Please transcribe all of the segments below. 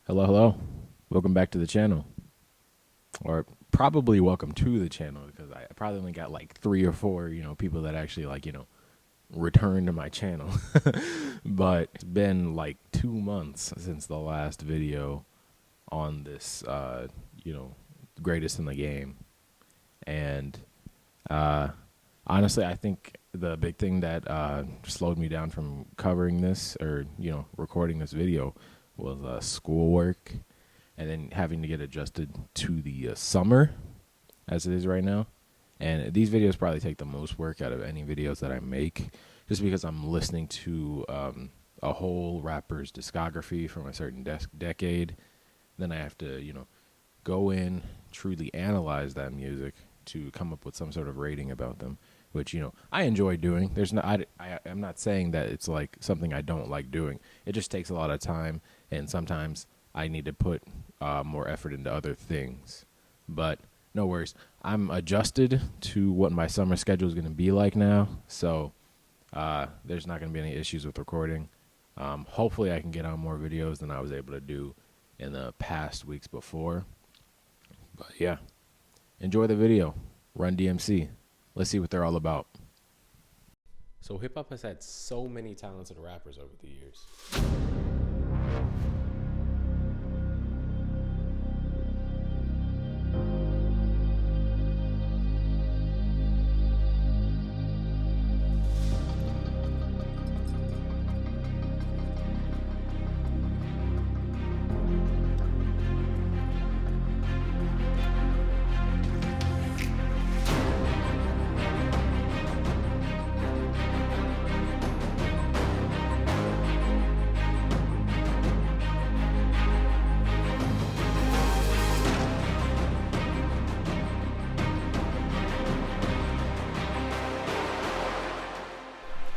Hello, hello. Welcome back to the channel. Or probably welcome to the channel because I probably only got like 3 or 4, people that actually return to my channel. But it's been like 2 months since the last video on this, greatest in the game. And honestly, I think the big thing that slowed me down from covering this or, recording this video was schoolwork and then having to get adjusted to the summer as it is right now. And these videos probably take the most work out of any videos that I make just because I'm listening to a whole rapper's discography from a certain decade. Then I have to, go in, truly analyze that music to come up with some sort of rating about them, which, I enjoy doing. I'm not saying that it's like something I don't like doing. It just takes a lot of time, and sometimes I need to put more effort into other things. But no worries. I'm adjusted to what my summer schedule is going to be like now, so there's not going to be any issues with recording. Hopefully I can get on more videos than I was able to do in the past weeks before. But yeah, enjoy the video. Run DMC. Let's see what they're all about. So hip hop has had so many talented rappers over the years.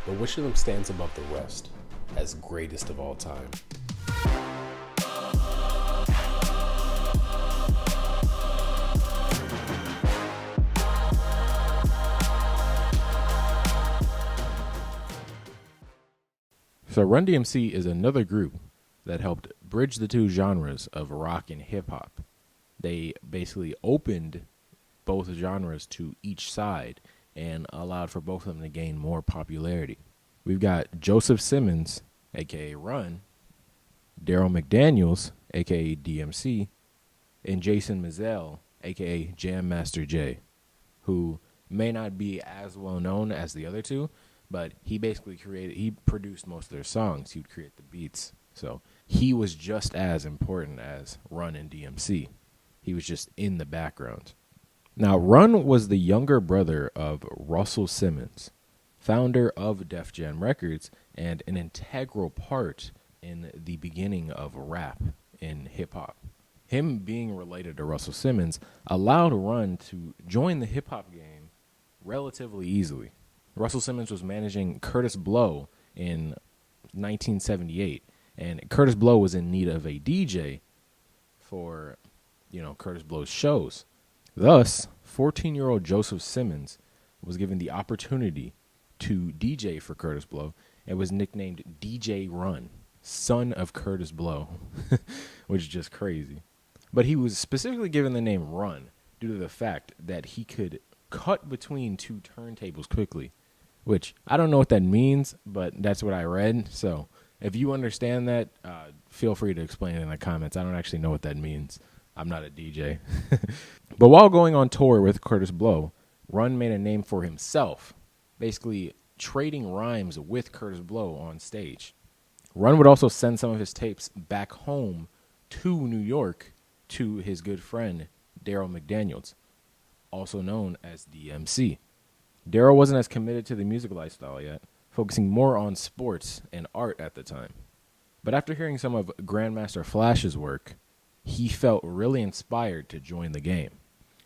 But which of them stands above the rest as greatest of all time? So Run DMC is another group that helped bridge the two genres of rock and hip hop. They basically opened both genres to each side and allowed for both of them to gain more popularity. We've got Joseph Simmons, aka Run, Daryl McDaniels, aka DMC, and Jason Mizell, aka Jam Master Jay, who may not be as well known as the other two, but he produced most of their songs. He would create the beats. So he was just as important as Run and DMC. He was just in the background. Now, Run was the younger brother of Russell Simmons, founder of Def Jam Records and an integral part in the beginning of rap in hip-hop. Him being related to Russell Simmons allowed Run to join the hip-hop game relatively easily. Russell Simmons was managing Kurtis Blow in 1978, and Kurtis Blow was in need of a DJ for, Kurtis Blow's shows. Thus, 14-year-old Joseph Simmons was given the opportunity to DJ for Kurtis Blow and was nicknamed DJ Run, son of Kurtis Blow, which is just crazy. But he was specifically given the name Run due to the fact that he could cut between two turntables quickly, which I don't know what that means, but that's what I read. So if you understand that, feel free to explain it in the comments. I don't actually know what that means. I'm not a DJ. But while going on tour with Kurtis Blow, Run made a name for himself, basically trading rhymes with Kurtis Blow on stage. Run would also send some of his tapes back home to New York to his good friend, Daryl McDaniels, also known as DMC. Daryl wasn't as committed to the music lifestyle yet, focusing more on sports and art at the time. But after hearing some of Grandmaster Flash's work, he felt really inspired to join the game.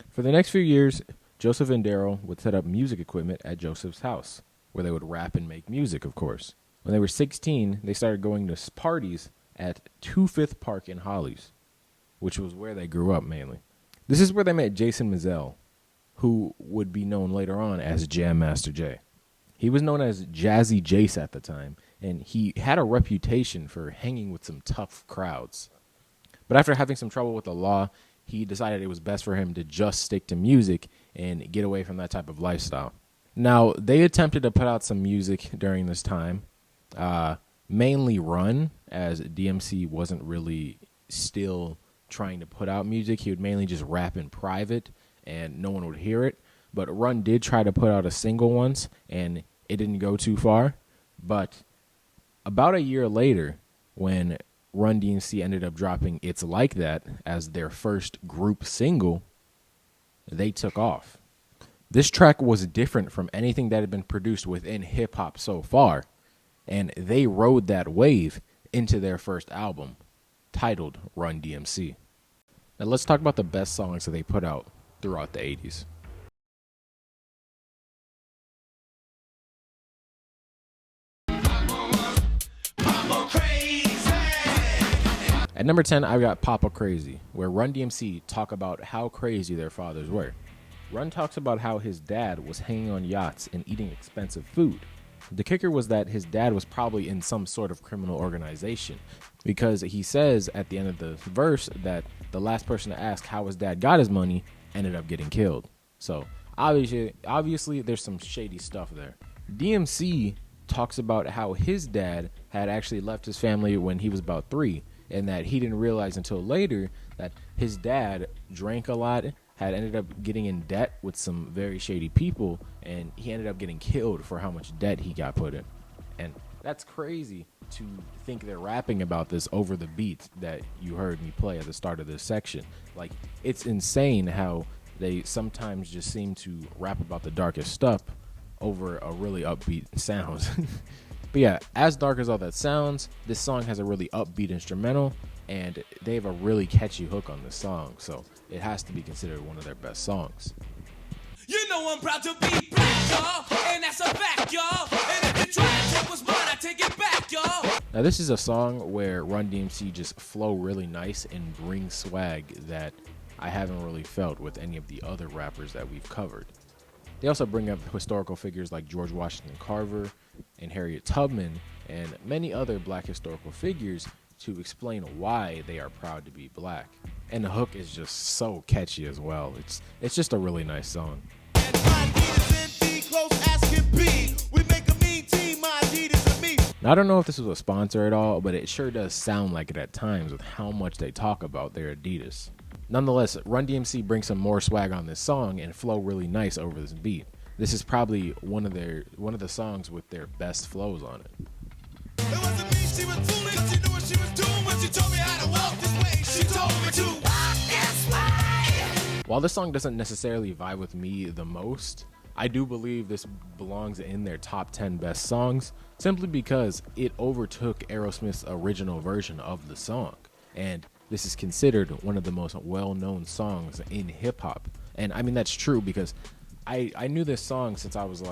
For the next few years, Joseph and Daryl would set up music equipment at Joseph's house, where they would rap and make music, of course. When they were 16, they started going to parties at 25th Park in Hollies, which was where they grew up mainly. This is where they met Jason Mizell, who would be known later on as Jam Master Jay. He was known as Jazzy Jace at the time, and he had a reputation for hanging with some tough crowds. But after having some trouble with the law, he decided it was best for him to just stick to music and get away from that type of lifestyle. Now, they attempted to put out some music during this time, mainly Run, as DMC wasn't really still trying to put out music. He would mainly just rap in private, and no one would hear it. But Run did try to put out a single once, and it didn't go too far. But about a year later, when Run DMC ended up dropping It's Like That as their first group single, they took off. This track was different from anything that had been produced within hip-hop so far, and they rode that wave into their first album, titled Run DMC. Now let's talk about the best songs that they put out throughout the 80s. At number 10, I've got Papa Crazy, where Run DMC talk about how crazy their fathers were. Run talks about how his dad was hanging on yachts and eating expensive food. The kicker was that his dad was probably in some sort of criminal organization, because he says at the end of the verse that the last person to ask how his dad got his money ended up getting killed. So obviously there's some shady stuff there. DMC talks about how his dad had actually left his family when he was about 3, and that he didn't realize until later that his dad drank a lot, had ended up getting in debt with some very shady people, and he ended up getting killed for how much debt he got put in. And that's crazy to think they're rapping about this over the beat that you heard me play at the start of this section. Like, it's insane how they sometimes just seem to rap about the darkest stuff over a really upbeat sound. But yeah, as dark as all that sounds, this song has a really upbeat instrumental, and they have a really catchy hook on this song, so it has to be considered one of their best songs. You know I'm proud to be black, y'all, and that's a fact, y'all. And if you try to take what's mine, I take it back, y'all. Now this is a song where Run DMC just flow really nice and bring swag that I haven't really felt with any of the other rappers that we've covered. They also bring up historical figures like George Washington Carver and Harriet Tubman and many other black historical figures to explain why they are proud to be black. And the hook is just so catchy as well. It's just a really nice song. Now, I don't know if this was a sponsor at all, but it sure does sound like it at times with how much they talk about their Adidas. Nonetheless, Run DMC brings some more swag on this song and flow really nice over this beat. This is probably one of the songs with their best flows on it. It wasn't me, she was foolish. She knew what she was doing when she told me how to walk this way. She told me to walk this way. While this song doesn't necessarily vibe with me the most, I do believe this belongs in their top 10 best songs, simply because it overtook Aerosmith's original version of the song. And this is considered one of the most well-known songs in hip-hop. And I mean, that's true because I knew this song since I was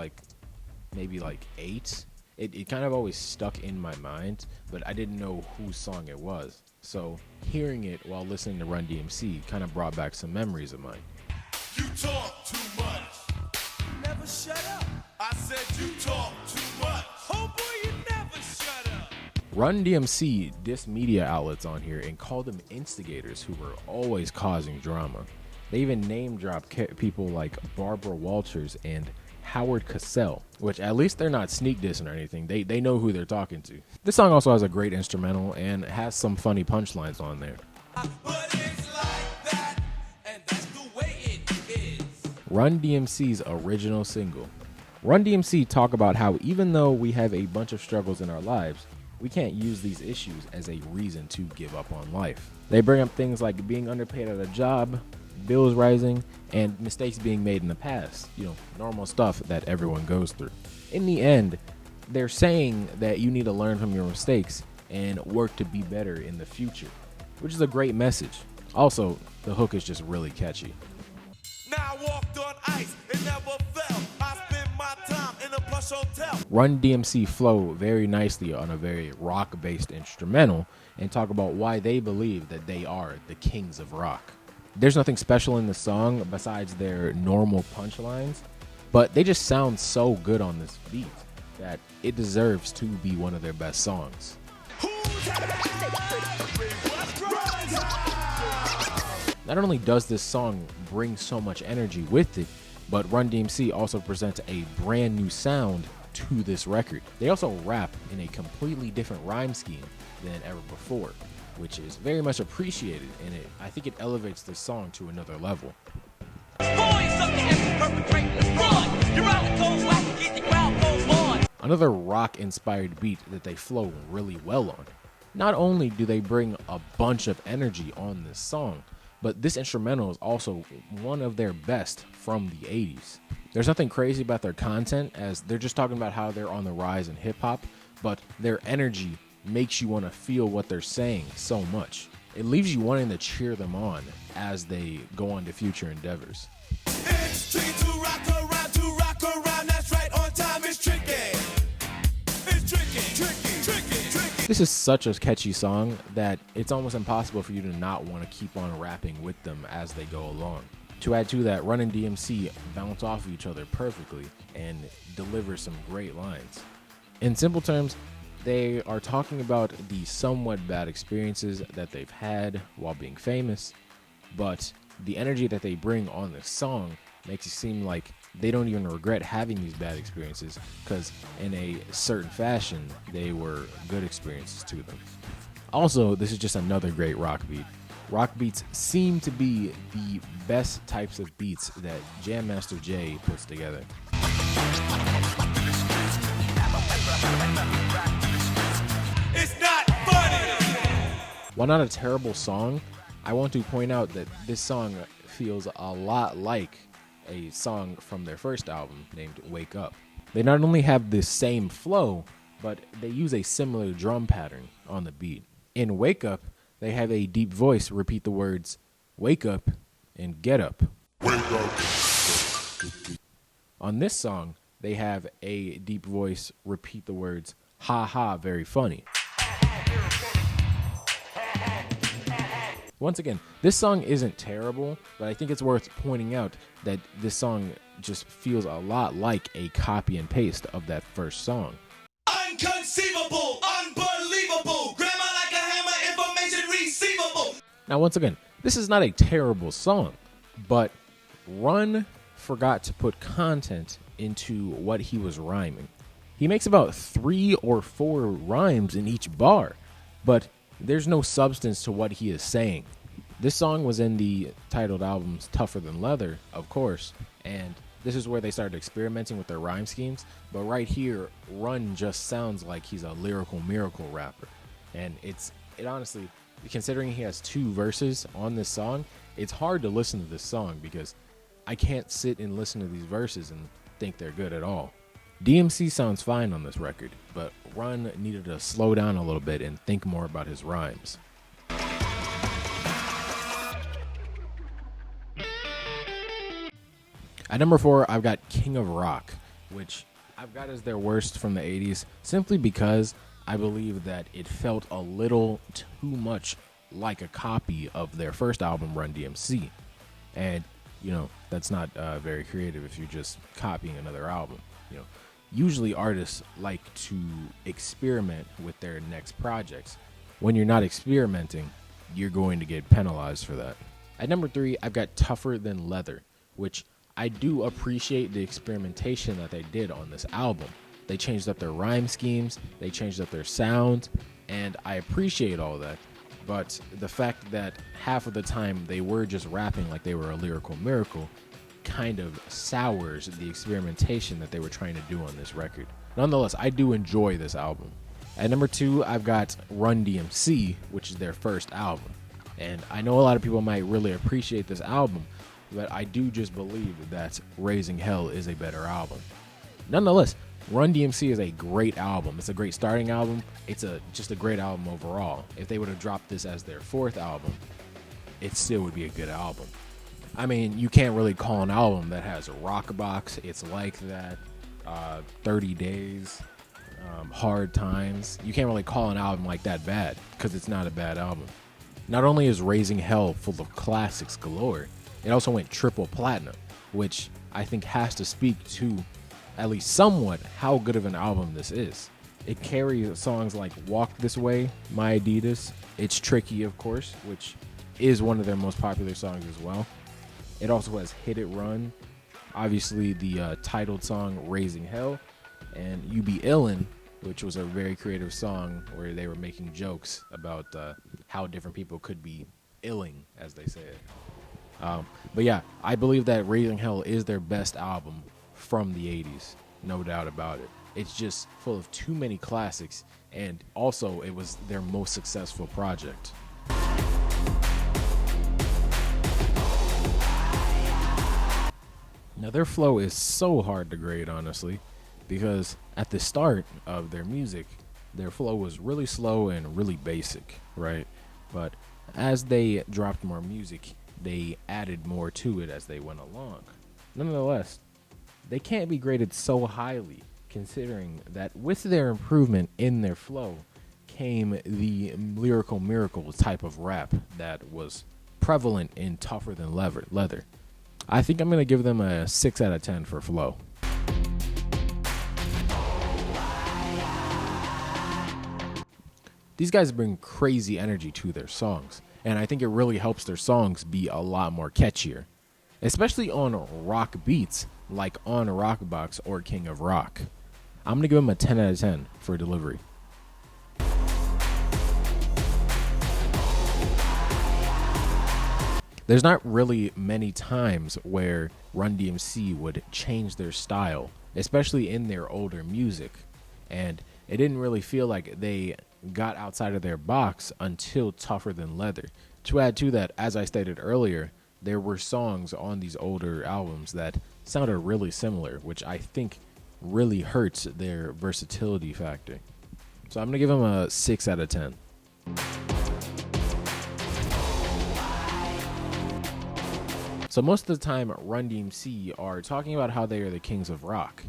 maybe 8. It kind of always stuck in my mind, but I didn't know whose song it was. So hearing it while listening to Run DMC kind of brought back some memories of mine. You talk too much. You never shut up. I said you talk too much. Oh boy, you never shut up. Run DMC dissed media outlets on here and called them instigators who were always causing drama. They even name dropped people like Barbara Walters and Howard Cosell, which at least they're not sneak dissing or anything. They know who they're talking to. This song also has a great instrumental and has some funny punchlines on there. But it's like that, and that's the way it is. Run DMC's original single. Run DMC talk about how even though we have a bunch of struggles in our lives, we can't use these issues as a reason to give up on life. They bring up things like being underpaid at a job, bills rising, and mistakes being made in the past. Normal stuff that everyone goes through. In the end, they're saying that you need to learn from your mistakes and work to be better in the future, which is a great message. Also, the hook is just really catchy. Now I walked on ice, it never fell. I spent my time in a plush hotel. Run DMC flow very nicely on a very rock-based instrumental and talk about why they believe that they are the kings of rock. There's nothing special in the song besides their normal punchlines, but they just sound so good on this beat that it deserves to be one of their best songs. Who's Not only does this song bring so much energy with it, but Run DMC also presents a brand new sound to this record. They also rap in a completely different rhyme scheme than ever before, which is very much appreciated, and I think it elevates the song to another level. Another rock-inspired beat that they flow really well on. Not only do they bring a bunch of energy on this song, but this instrumental is also one of their best from the 80s. There's nothing crazy about their content, as they're just talking about how they're on the rise in hip-hop, but their energy makes you want to feel what they're saying so much. It leaves you wanting to cheer them on as they go on to future endeavors. It's tricky to rock around, that's right, on time is tricky. It's tricky. This is such a catchy song that it's almost impossible for you to not want to keep on rapping with them as they go along. To add to that, Run and DMC bounce off of each other perfectly and deliver some great lines. In simple terms, they are talking about the somewhat bad experiences that they've had while being famous, but the energy that they bring on this song makes it seem like they don't even regret having these bad experiences, because in a certain fashion, they were good experiences to them. Also, this is just another great rock beat. Rock beats seem to be the best types of beats that Jam Master Jay puts together. It's not funny. While not a terrible song, I want to point out that this song feels a lot like a song from their first album named Wake Up. They not only have the same flow, but they use a similar drum pattern on the beat. In Wake Up, they have a deep voice repeat the words wake up and get up. Wake up. On this song, they have a deep voice repeat the words ha ha, very funny. Once again, this song isn't terrible, but I think it's worth pointing out that this song just feels a lot like a copy and paste of that first song. Unconceivable, unbelievable, grammar like a hammer, information receivable. Now, once again, this is not a terrible song, but Run forgot to put content into what he was rhyming. He makes about 3 or 4 rhymes in each bar, but there's no substance to what he is saying. This song was in the titled album's Tougher Than Leather, of course, and this is where they started experimenting with their rhyme schemes, but right here, Run just sounds like he's a lyrical miracle rapper. And it honestly, considering he has 2 verses on this song, it's hard to listen to this song because I can't sit and listen to these verses and think they're good at all. DMC sounds fine on this record, but Run needed to slow down a little bit and think more about his rhymes. At number 4, I've got King of Rock, which I've got as their worst from the 80s, simply because I believe that it felt a little too much like a copy of their first album, Run DMC. And, that's not very creative if you're just copying another album. Usually artists like to experiment with their next projects. When you're not experimenting, you're going to get penalized for that. At number 3, I've got Tougher Than Leather, which I do appreciate the experimentation that they did on this album. They changed up their rhyme schemes, they changed up their sound, and I appreciate all that. But the fact that half of the time they were just rapping like they were a lyrical miracle kind of sours the experimentation that they were trying to do on this record. Nonetheless, I do enjoy this album. At number 2, I've got Run DMC, which is their first album. And I know a lot of people might really appreciate this album, but I do just believe that Raising Hell is a better album. Nonetheless, Run DMC is a great album. It's a great starting album. It's just a great album overall. If they would have dropped this as their 4th album, it still would be a good album. I mean, you can't really call an album that has a rock box, It's Like That, 30 Days, Hard Times. You can't really call an album like that bad, because it's not a bad album. Not only is Raising Hell full of classics galore, it also went triple platinum, which I think has to speak to, at least somewhat, how good of an album this is. It carries songs like Walk This Way, My Adidas, It's Tricky, of course, which is one of their most popular songs as well. It also has Hit It Run, obviously the titled song Raising Hell, and You Be Illin', which was a very creative song where they were making jokes about how different people could be illing, as they say it. But yeah, I believe that Raising Hell is their best album from the 80s, no doubt about it. It's just full of too many classics, and also it was their most successful project. Now their flow is so hard to grade, honestly, because at the start of their music, their flow was really slow and really basic, right? But as they dropped more music, they added more to it as they went along. Nonetheless, they can't be graded so highly, considering that with their improvement in their flow came the lyrical miracle type of rap that was prevalent in Tougher Than Leather. I think I'm going to give them a 6 out of 10 for flow. These guys bring crazy energy to their songs, and I think it really helps their songs be a lot more catchier, especially on rock beats like on Rockbox or King of Rock. I'm going to give them a 10 out of 10 for delivery. There's not really many times where Run DMC would change their style, especially in their older music, and it didn't really feel like they got outside of their box until Tougher Than Leather. To add to that, as I stated earlier, there were songs on these older albums that sounded really similar, which I think really hurts their versatility factor. So I'm going to give them a 6 out of 10. So most of the time, Run DMC are talking about how they are the kings of rock,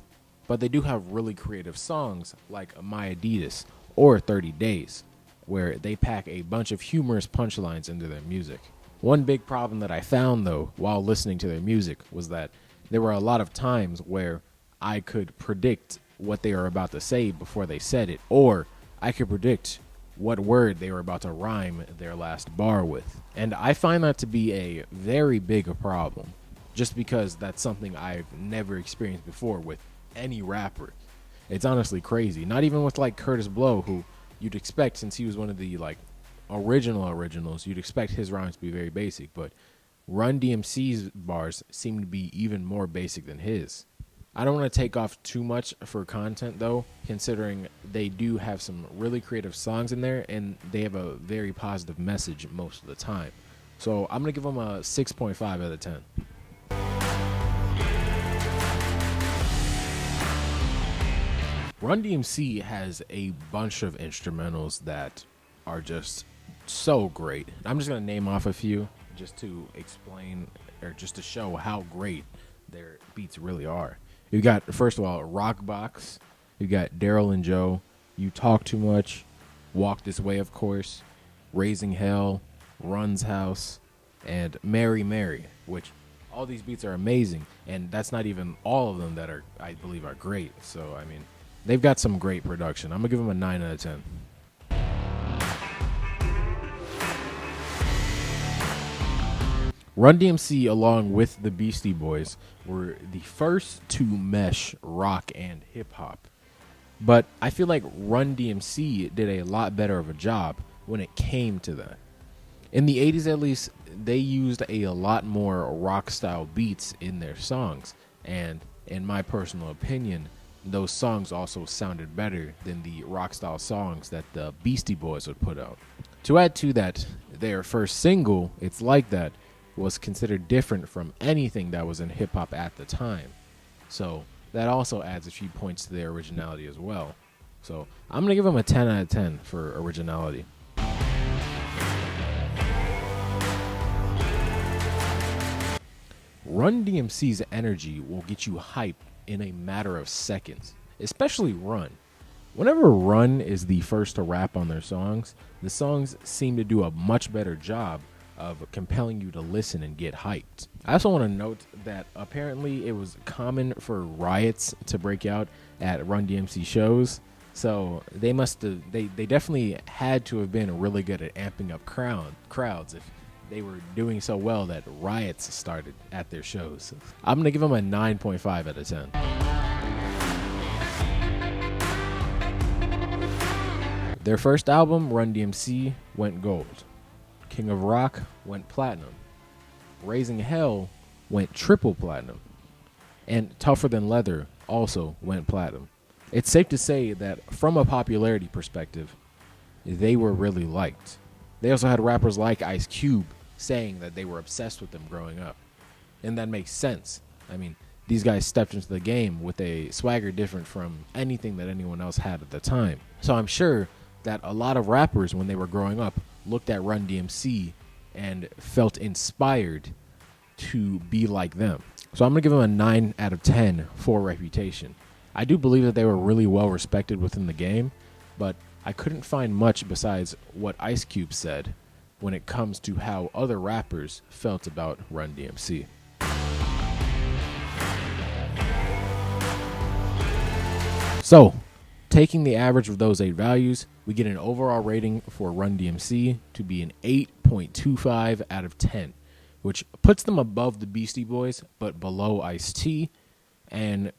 but they do have really creative songs like My Adidas or 30 Days, where they pack a bunch of humorous punchlines into their music. One big problem that I found, though, while listening to their music was that there were a lot of times where I could predict what they were about to say before they said it, or I could predict what word they were about to rhyme their last bar with. And I find that to be a very big problem, just because that's something I've never experienced before with any rapper. It's honestly crazy. Not even with like Kurtis Blow, who you'd expect, since he was one of the like originals, you'd expect his rhymes to be very basic, but Run DMC's bars seem to be even more basic than his. I don't want to take off too much for content, though, considering they do have some really creative songs in there, and they have a very positive message most of the time. So I'm going to give them a 6.5 out of 10. Run DMC has a bunch of instrumentals that are just so great. I'm just going to name off a few just to explain, or just to show how great their beats really are. You got, first of all, Rockbox. You got Daryl and Joe, You Talk Too Much, Walk This Way, of course, Raising Hell, Run's House, and Mary Mary, which all these beats are amazing, and that's not even all of them that are, I believe, are great. So, I mean, they've got some great production. I'm going to give them a 9 out of 10. Run DMC, along with the Beastie Boys, were the first to mesh rock and hip-hop. But I feel like Run DMC did a lot better of a job when it came to that. In the 80s, at least, they used a lot more rock-style beats in their songs. And in my personal opinion, those songs also sounded better than the rock-style songs that the Beastie Boys would put out. To add to that, their first single, It's Like That, was considered different from anything that was in hip-hop at the time. So that also adds a few points to their originality as well. So I'm going to give them a 10 out of 10 for originality. Run DMC's energy will get you hype in a matter of seconds, especially Run. Whenever Run is the first to rap on their songs, the songs seem to do a much better job of compelling you to listen and get hyped. I also want to note that apparently it was common for riots to break out at Run DMC shows, so they definitely had to have been really good at amping up crowds if they were doing so well that riots started at their shows. I'm going to give them a 9.5 out of 10. Their first album, Run DMC, went gold. King of Rock went platinum. Raising Hell went triple platinum. And Tougher Than Leather also went platinum. It's safe to say that from a popularity perspective, they were really liked. They also had rappers like Ice Cube saying that they were obsessed with them growing up. And that makes sense. I mean, these guys stepped into the game with a swagger different from anything that anyone else had at the time. So I'm sure that a lot of rappers, when they were growing up, looked at Run DMC and felt inspired to be like them. So I'm going to give them a 9 out of 10 for reputation. I do believe that they were really well respected within the game, but I couldn't find much besides what Ice Cube said when it comes to how other rappers felt about Run DMC. So, taking the average of those 8 values, we get an overall rating for Run DMC to be an 8.25 out of 10, which puts them above the Beastie Boys, but below Ice-T, and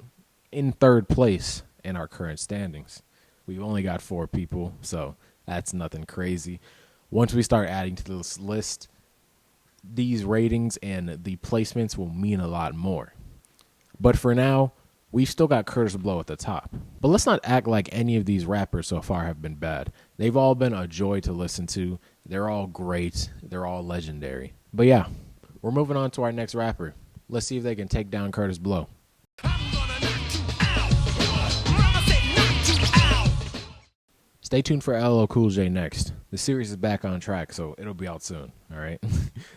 in third place in our current standings. We've only got 4 people, so that's nothing crazy. Once we start adding to this list, these ratings and the placements will mean a lot more. But for now, we've still got Kurtis Blow at the top. But let's not act like any of these rappers so far have been bad. They've all been a joy to listen to. They're all great. They're all legendary. But yeah, we're moving on to our next rapper. Let's see if they can take down Kurtis Blow. Stay tuned for LL Cool J next. The series is back on track, so it'll be out soon, all right?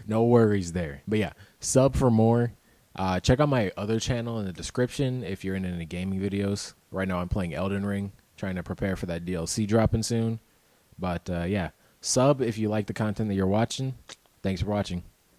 No worries there. But yeah, sub for more. Check out my other channel in the description if you're into any gaming videos. Right now I'm playing Elden Ring, trying to prepare for that DLC dropping soon. But yeah, sub if you like the content that you're watching. Thanks for watching.